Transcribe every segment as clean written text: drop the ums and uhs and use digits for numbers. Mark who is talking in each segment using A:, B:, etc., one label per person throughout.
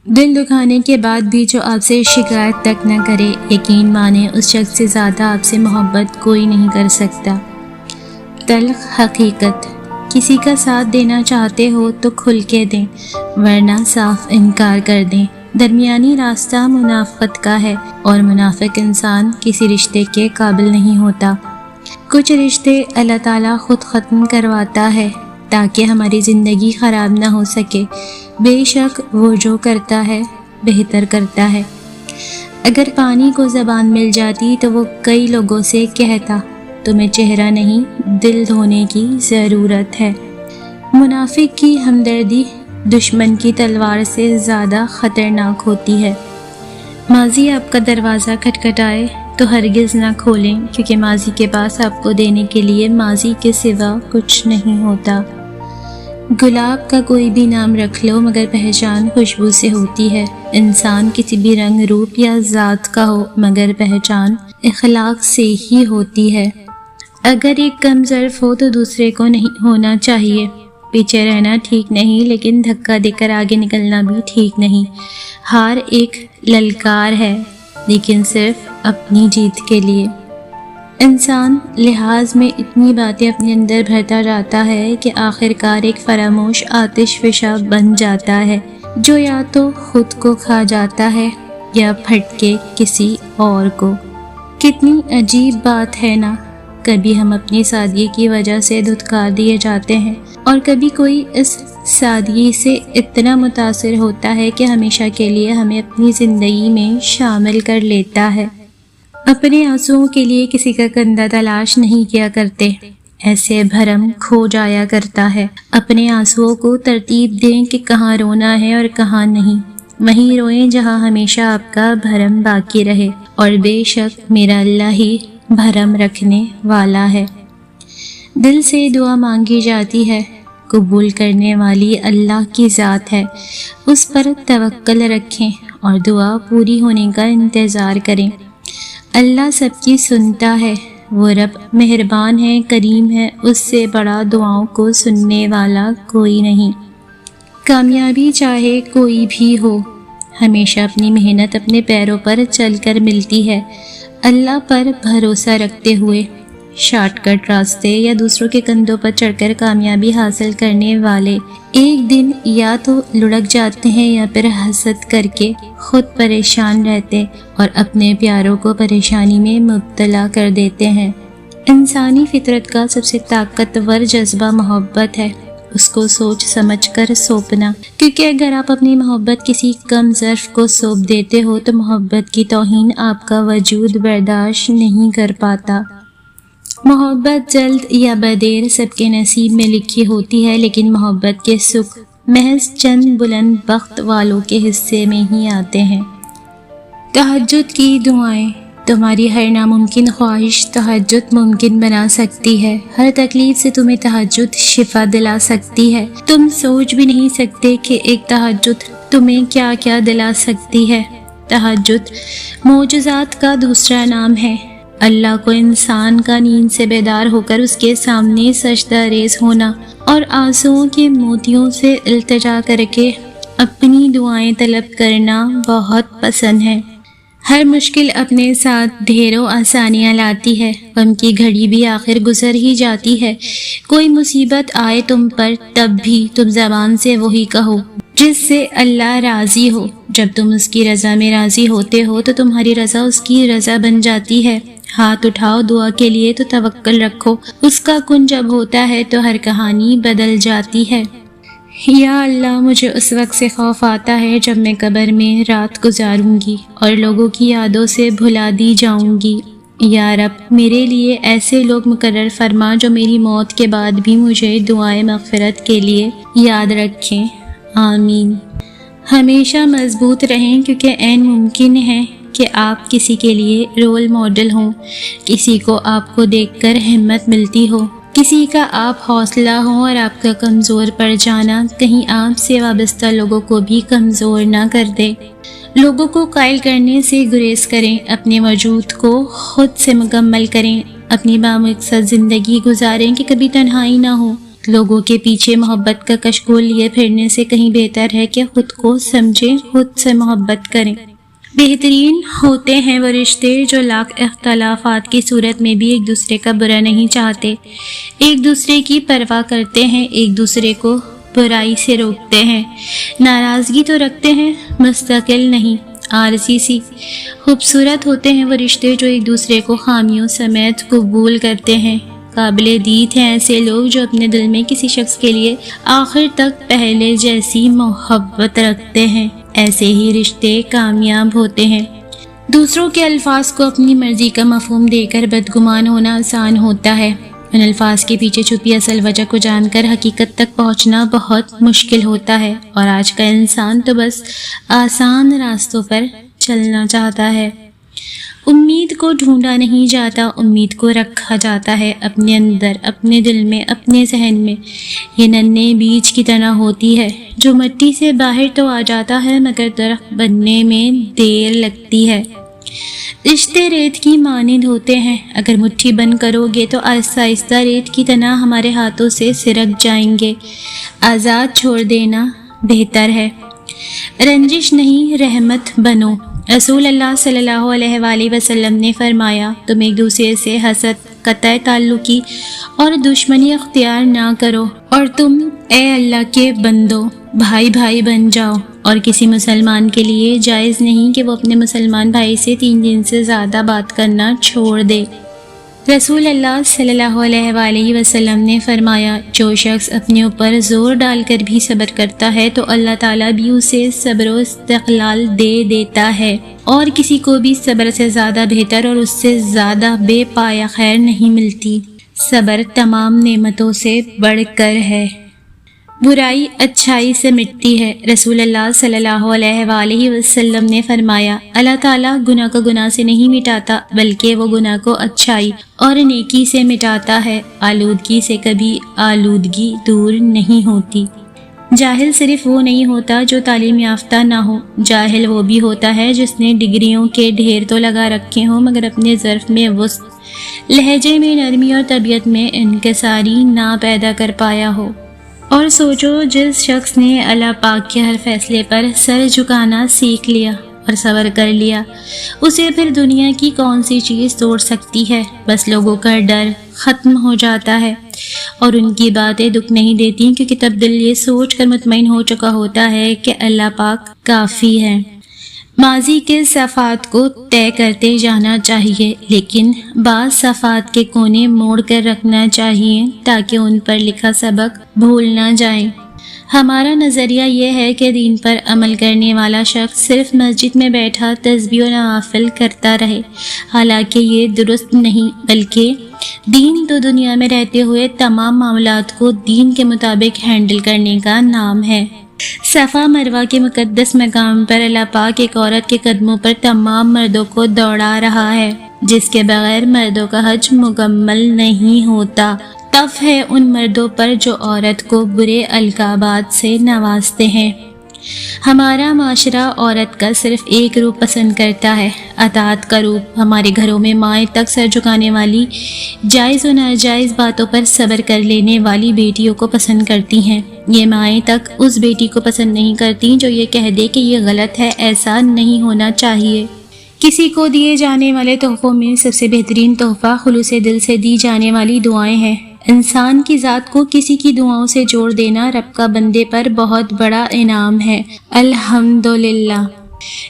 A: دل دکھانے کے بعد بھی جو آپ سے شکایت تک نہ کرے، یقین مانیں اس شخص سے زیادہ آپ سے محبت کوئی نہیں کر سکتا۔ تلخ حقیقت: کسی کا ساتھ دینا چاہتے ہو تو کھل کے دیں، ورنہ صاف انکار کر دیں۔ درمیانی راستہ منافقت کا ہے، اور منافق انسان کسی رشتے کے قابل نہیں ہوتا۔ کچھ رشتے اللہ تعالیٰ خود ختم کرواتا ہے تاکہ ہماری زندگی خراب نہ ہو سکے۔ بے شک وہ جو کرتا ہے بہتر کرتا ہے۔ اگر پانی کو زبان مل جاتی تو وہ کئی لوگوں سے کہتا، تمہیں چہرہ نہیں دل دھونے کی ضرورت ہے۔ منافق کی ہمدردی دشمن کی تلوار سے زیادہ خطرناک ہوتی ہے۔ ماضی آپ کا دروازہ کھٹکھٹائے تو ہرگز نہ کھولیں، کیونکہ ماضی کے پاس آپ کو دینے کے لیے ماضی کے سوا کچھ نہیں ہوتا۔ گلاب کا کوئی بھی نام رکھ لو مگر پہچان خوشبو سے ہوتی ہے۔ انسان کسی بھی رنگ روپ یا ذات کا ہو مگر پہچان اخلاق سے ہی ہوتی ہے۔ اگر ایک کم ظرف ہو تو دوسرے کو نہیں ہونا چاہیے۔ پیچھے رہنا ٹھیک نہیں، لیکن دھکا دے کر آگے نکلنا بھی ٹھیک نہیں۔ ہار ایک للکار ہے، لیکن صرف اپنی جیت کے لیے۔ انسان لحاظ میں اتنی باتیں اپنے اندر بھرتا جاتا ہے کہ آخر کار ایک فراموش آتش فشاں بن جاتا ہے، جو یا تو خود کو کھا جاتا ہے یا پھٹ کے کسی اور کو۔ کتنی عجیب بات ہے نا، کبھی ہم اپنی سادگی کی وجہ سے دھتکار دیے جاتے ہیں، اور کبھی کوئی اس سادگی سے اتنا متاثر ہوتا ہے کہ ہمیشہ کے لیے ہمیں اپنی زندگی میں شامل کر لیتا ہے۔ اپنے آنسوؤں کے لیے کسی کا کندھا تلاش نہیں کیا کرتے، ایسے بھرم کھو جایا کرتا ہے۔ اپنے آنسوؤں کو ترتیب دیں کہ کہاں رونا ہے اور کہاں نہیں، وہیں روئیں جہاں ہمیشہ آپ کا بھرم باقی رہے، اور بے شک میرا اللہ ہی بھرم رکھنے والا ہے۔ دل سے دعا مانگی جاتی ہے، قبول کرنے والی اللہ کی ذات ہے۔ اس پر توکل رکھیں اور دعا پوری ہونے کا انتظار کریں۔ اللہ سب کی سنتا ہے، وہ رب مہربان ہے، کریم ہے، اس سے بڑا دعاؤں کو سننے والا کوئی نہیں۔ کامیابی چاہے کوئی بھی ہو، ہمیشہ اپنی محنت اپنے پیروں پر چل کر ملتی ہے۔ اللہ پر بھروسہ رکھتے ہوئے شارٹ کٹ راستے یا دوسروں کے کندھوں پر چڑھ کر کامیابی حاصل کرنے والے ایک دن یا تو لڑک جاتے ہیں یا پھر حسد کر کے خود پریشان رہتے اور اپنے پیاروں کو پریشانی میں مبتلا کر دیتے ہیں۔ انسانی فطرت کا سب سے طاقتور جذبہ محبت ہے، اس کو سوچ سمجھ کر سونپنا، کیونکہ اگر آپ اپنی محبت کسی کم ظرف کو سونپ دیتے ہو تو محبت کی توہین آپ کا وجود برداشت نہیں کر پاتا۔ محبت جلد یا بدیر سب کے نصیب میں لکھی ہوتی ہے، لیکن محبت کے سکھ محض چند بلند بخت والوں کے حصے میں ہی آتے ہیں۔ تہجد کی دعائیں: تمہاری ہر ناممکن خواہش تہجد ممکن بنا سکتی ہے۔ ہر تکلیف سے تمہیں تہجد شفا دلا سکتی ہے۔ تم سوچ بھی نہیں سکتے کہ ایک تہجد تمہیں کیا کیا دلا سکتی ہے۔ تہجد معجزات کا دوسرا نام ہے۔ اللہ کو انسان کا نیند سے بیدار ہو کر اس کے سامنے سجدہ ریز ہونا اور آنسوؤں کے موتیوں سے التجا کر کے اپنی دعائیں طلب کرنا بہت پسند ہے۔ ہر مشکل اپنے ساتھ ڈھیروں آسانیاں لاتی ہے، غم کی گھڑی بھی آخر گزر ہی جاتی ہے۔ کوئی مصیبت آئے تم پر تب بھی تم زبان سے وہی کہو جس سے اللہ راضی ہو۔ جب تم اس کی رضا میں راضی ہوتے ہو تو تمہاری رضا اس کی رضا بن جاتی ہے۔ ہاتھ اٹھاؤ دعا کے لیے تو توکل رکھو، اس کا کن جب ہوتا ہے تو ہر کہانی بدل جاتی ہے۔ یا اللہ، مجھے اس وقت سے خوف آتا ہے جب میں قبر میں رات گزاروں گی اور لوگوں کی یادوں سے بھلا دی جاؤں گی۔ یا رب، میرے لیے ایسے لوگ مقرر فرما جو میری موت کے بعد بھی مجھے دعائے مغفرت کے لیے یاد رکھیں، آمین۔ ہمیشہ مضبوط رہیں، کیونکہ عین ممکن ہے کہ آپ کسی کے لیے رول ماڈل ہوں، کسی کو آپ کو دیکھ کر ہمت ملتی ہو، کسی کا آپ حوصلہ ہوں، اور آپ کا کمزور پڑ جانا کہیں آپ سے وابستہ لوگوں کو بھی کمزور نہ کر دے۔ لوگوں کو قائل کرنے سے گریز کریں، اپنے وجود کو خود سے مکمل کریں، اپنی بامقصد زندگی گزاریں کہ کبھی تنہائی نہ ہو۔ لوگوں کے پیچھے محبت کا کشکول لیے پھرنے سے کہیں بہتر ہے کہ خود کو سمجھیں، خود سے محبت کریں۔ بہترین ہوتے ہیں وہ رشتے جو لاکھ اختلافات کی صورت میں بھی ایک دوسرے کا برا نہیں چاہتے، ایک دوسرے کی پرواہ کرتے ہیں، ایک دوسرے کو برائی سے روکتے ہیں، ناراضگی تو رکھتے ہیں مستقل نہیں، عارضی سی۔ خوبصورت ہوتے ہیں وہ رشتے جو ایک دوسرے کو خامیوں سمیت قبول کرتے ہیں۔ قابل دید ہیں ایسے لوگ جو اپنے دل میں کسی شخص کے لیے آخر تک پہلے جیسی محبت رکھتے ہیں، ایسے ہی رشتے کامیاب ہوتے ہیں۔ دوسروں کے الفاظ کو اپنی مرضی کا مفہوم دے کر بدگمان ہونا آسان ہوتا ہے، ان الفاظ کے پیچھے چھپی اصل وجہ کو جان کر حقیقت تک پہنچنا بہت مشکل ہوتا ہے، اور آج کا انسان تو بس آسان راستوں پر چلنا چاہتا ہے۔ امید کو ڈھونڈا نہیں جاتا، امید کو رکھا جاتا ہے اپنے اندر، اپنے دل میں، اپنے ذہن میں۔ یہ ننھے بیج کی طرح ہوتی ہے جو مٹی سے باہر تو آ جاتا ہے مگر درخت بننے میں دیر لگتی ہے۔ رشتے ریت کی مانند ہوتے ہیں، اگر مٹھی بند کرو گے تو آہستہ آہستہ ریت کی طرح ہمارے ہاتھوں سے سرک جائیں گے۔ آزاد چھوڑ دینا بہتر ہے۔ رنجش نہیں، رحمت بنو۔ رسول اللہ صلی اللہ علیہ وآلہ وسلم نے فرمایا، تم ایک دوسرے سے حسد، قطع تعلقی اور دشمنی اختیار نہ کرو، اور تم اے اللہ کے بندو بھائی بھائی بن جاؤ، اور کسی مسلمان کے لیے جائز نہیں کہ وہ اپنے مسلمان بھائی سے 3 دن سے زیادہ بات کرنا چھوڑ دے۔ رسول اللہ صلی اللہ علیہ وآلہ وسلم نے فرمایا، جو شخص اپنے اوپر زور ڈال کر بھی صبر کرتا ہے تو اللہ تعالیٰ بھی اسے صبر و استقلال دے دیتا ہے، اور کسی کو بھی صبر سے زیادہ بہتر اور اس سے زیادہ بے پایہ خیر نہیں ملتی۔ صبر تمام نعمتوں سے بڑھ کر ہے۔ برائی اچھائی سے مٹتی ہے۔ رسول اللہ صلی اللہ علیہ وآلہ وسلم نے فرمایا، اللہ تعالیٰ گناہ کو گناہ سے نہیں مٹاتا بلکہ وہ گناہ کو اچھائی اور نیکی سے مٹاتا ہے۔ آلودگی سے کبھی آلودگی دور نہیں ہوتی۔ جاہل صرف وہ نہیں ہوتا جو تعلیم یافتہ نہ ہو، جاہل وہ بھی ہوتا ہے جس نے ڈگریوں کے ڈھیر تو لگا رکھے ہوں مگر اپنے ظرف میں وسط، لہجے میں نرمی اور طبیعت میں انکساری نہ پیدا کر پایا ہو۔ اور سوچو، جس شخص نے اللہ پاک کے ہر فیصلے پر سر جھکانا سیکھ لیا اور صبر کر لیا، اسے پھر دنیا کی کون سی چیز توڑ سکتی ہے؟ بس لوگوں کا ڈر ختم ہو جاتا ہے اور ان کی باتیں دکھ نہیں دیتی، کیونکہ تب دل یہ سوچ کر مطمئن ہو چکا ہوتا ہے کہ اللہ پاک کافی ہے۔ ماضی کے صفات کو طے کرتے جانا چاہیے، لیکن بعض صفات کے کونے موڑ کر رکھنا چاہیے تاکہ ان پر لکھا سبق بھول نہ جائیں۔ ہمارا نظریہ یہ ہے کہ دین پر عمل کرنے والا شخص صرف مسجد میں بیٹھا تسبیح و نوافل کرتا رہے، حالانکہ یہ درست نہیں، بلکہ دین تو دنیا میں رہتے ہوئے تمام معاملات کو دین کے مطابق ہینڈل کرنے کا نام ہے۔ صفا مروہ کے مقدس مقام پر اللہ پاک ایک عورت کے قدموں پر تمام مردوں کو دوڑا رہا ہے، جس کے بغیر مردوں کا حج مکمل نہیں ہوتا۔ تف ہے ان مردوں پر جو عورت کو برے القابات سے نوازتے ہیں۔ ہمارا معاشرہ عورت کا صرف ایک روپ پسند کرتا ہے، اطاعت کا روپ۔ ہمارے گھروں میں مائیں تک سر جھکانے والی، جائز و ناجائز باتوں پر صبر کر لینے والی بیٹیوں کو پسند کرتی ہیں۔ یہ مائیں تک اس بیٹی کو پسند نہیں کرتی جو یہ کہہ دے کہ یہ غلط ہے، ایسا نہیں ہونا چاہیے۔ کسی کو دیے جانے والے تحفوں میں سب سے بہترین تحفہ خلوص دل سے دی جانے والی دعائیں ہیں۔ انسان کی ذات کو کسی کی دعاؤں سے جوڑ دینا رب کا بندے پر بہت بڑا انعام ہے۔ الحمدللہ۔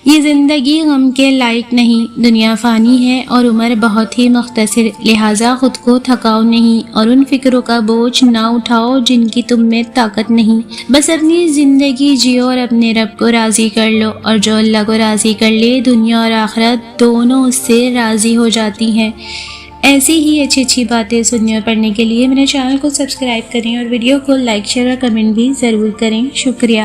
A: یہ زندگی غم کے لائق نہیں، دنیا فانی ہے اور عمر بہت ہی مختصر، لہٰذا خود کو تھکاؤ نہیں اور ان فکروں کا بوجھ نہ اٹھاؤ جن کی تم میں طاقت نہیں۔ بس اپنی زندگی جیو اور اپنے رب کو راضی کر لو، اور جو اللہ کو راضی کر لے دنیا اور آخرت دونوں اس سے راضی ہو جاتی ہیں۔ ایسی ہی اچھی باتیں سننے اور پڑھنے کے لیے میرے چینل کو سبسکرائب کریں اور ویڈیو کو لائک، شیئر اور کمنٹ بھی ضرور کریں۔ شکریہ۔